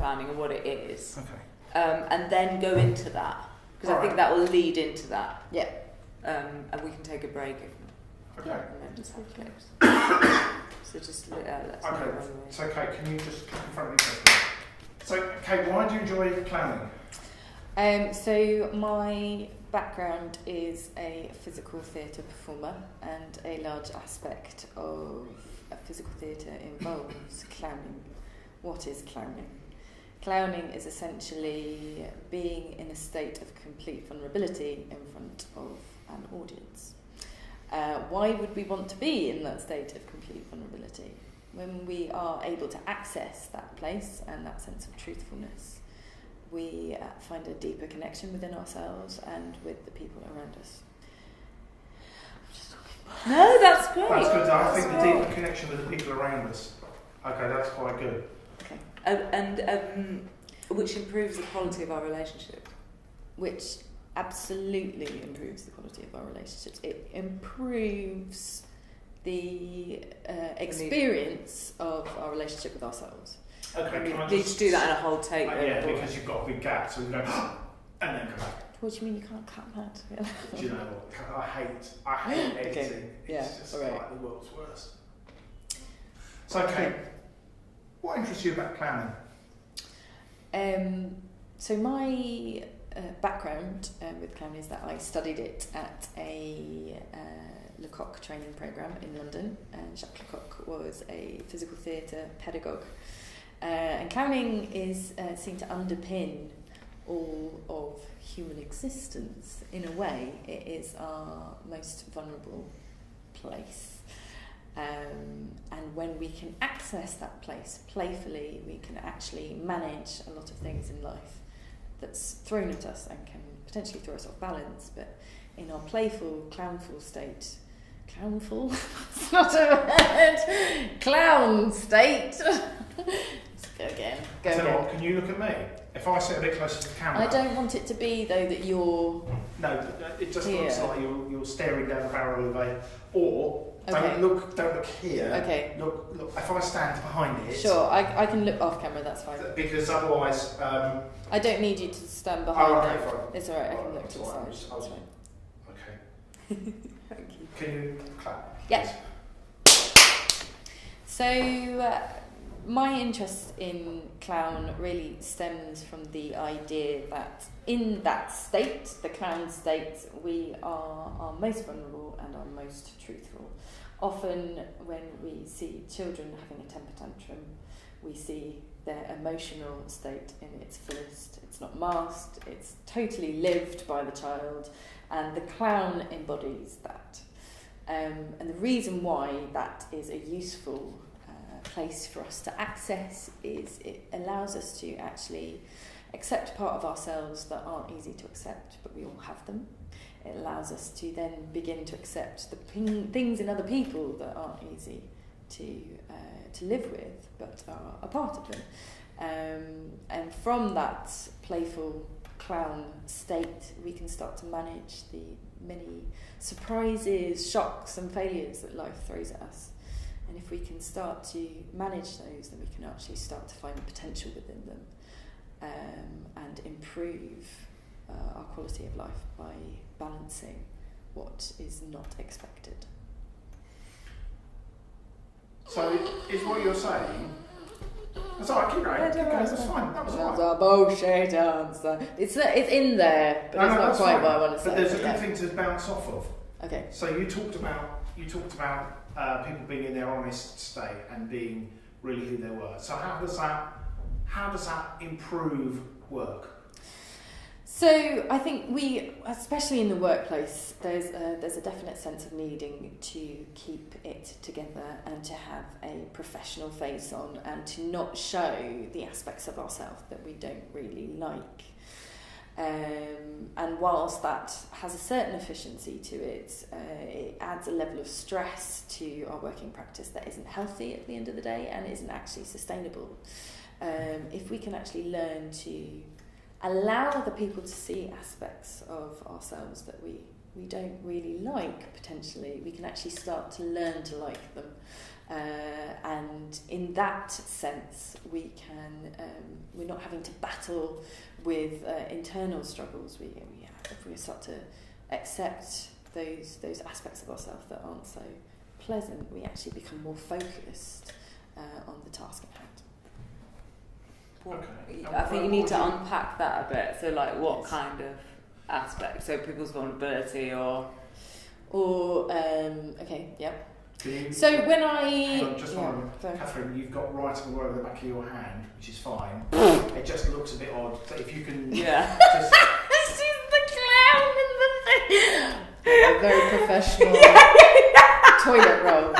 clowning and what it is. Okay. And then go into that, because I think that will lead into that. Yeah. And we can take a break Okay. and then just have clips. So just let's Okay. know. So, Kate, can you just come in front of me for a minute? So, Kate, why do you enjoy clowning? So my background is a physical theatre performer, and a large aspect of a physical theatre involves clowning. What is clowning? Clowning is essentially being in a state of complete vulnerability in front of an audience. Why would we want to be in that state of complete vulnerability? When we are able to access that place and that sense of truthfulness, we find a deeper connection within ourselves and with the people around us. No, that's great. That's good. I think the great. deeper connection with the people around us. Okay, that's quite good. Okay. And which improves the quality of our relationship. Which absolutely improves the quality of our relationships. It improves the experience of our relationship with ourselves. Okay, You can I need just... to do that in a whole take. yeah, because you've got a big gap, so we go, and then come back. What do you mean you can't cut that? Do you know what? I hate editing. Okay. Yeah, It's just alright. like the world's worst. So, Kate, what interests you about clowning? So my background with clowning is that I studied it at a Lecoq training programme in London, and Jacques Lecoq was a physical theatre pedagogue. And clowning is seen to underpin all of human existence. In a way, it is our most vulnerable place. And when we can access that place playfully, we can actually manage a lot of things in life that's thrown at us and can potentially throw us off balance. But in our playful, clownful state, clownful? It's not a word! Clown state! Let's go again. Go So again. what, can you look at me? If I sit a bit closer to the camera... I don't want it to be, though, that you're... No, it just looks Here. like you're staring down the barrel of a... Or, Okay. don't look here. Okay. Look, if I stand behind it... Sure, I can look off camera, that's fine. Because otherwise... I don't need you to stand behind okay, it. fine. It's alright, I can Alright, look to the that's side. fine. That's fine. Okay. Thank you. Can you clap? Yeah. So, my interest in clown really stems from the idea that in that state, the clown state, we are our most vulnerable and our most truthful. Often when we see children having a temper tantrum, we see their emotional state in its fullest. It's not masked, it's totally lived by the child, and the clown embodies that. And the reason why that is a useful place for us to access is it allows us to actually accept part of ourselves that aren't easy to accept, but we all have them. It allows us to then begin to accept the things in other people that aren't easy to live with, but are a part of them. And from that playful clown state, we can start to manage the many surprises, shocks and failures that life throws at us. And if we can start to manage those, then we can actually start to find the potential within them and improve our quality of life by balancing what is not expected. So, is what you're saying... That's all right, keep going. Keep going, that's fine. That was all That's right. a bullshit answer. It's in there, but No, it's not that's quite fine. what I want to say. But there's a yeah. good thing to bounce off of. Okay. So you talked about people being in their honest state and being really who they were. So how does that improve work? So I think we, especially in the workplace, there's a definite sense of needing to keep it together and to have a professional face on and to not show the aspects of ourselves that we don't really like. And whilst that has a certain efficiency to it, it adds a level of stress to our working practice that isn't healthy at the end of the day and isn't actually sustainable. If we can actually learn to allow other people to see aspects of ourselves that we don't really like, potentially, we can actually start to learn to like them. And in that sense, we're not having to battle with internal struggles. If we start to accept those aspects of ourselves that aren't so pleasant, we actually become more focused on the task at hand. Okay. I think you need to What unpack that a bit. So, like, what Yes. kind of aspect? So, people's vulnerability, or Okay, yep. do you- So when Hang on, just yeah, one moment. sorry. Catherine, you've got writing all over the back of your hand, which is fine. It just looks a bit odd. So if you can yeah, just She's the clown in the thing. A very professional toilet roll.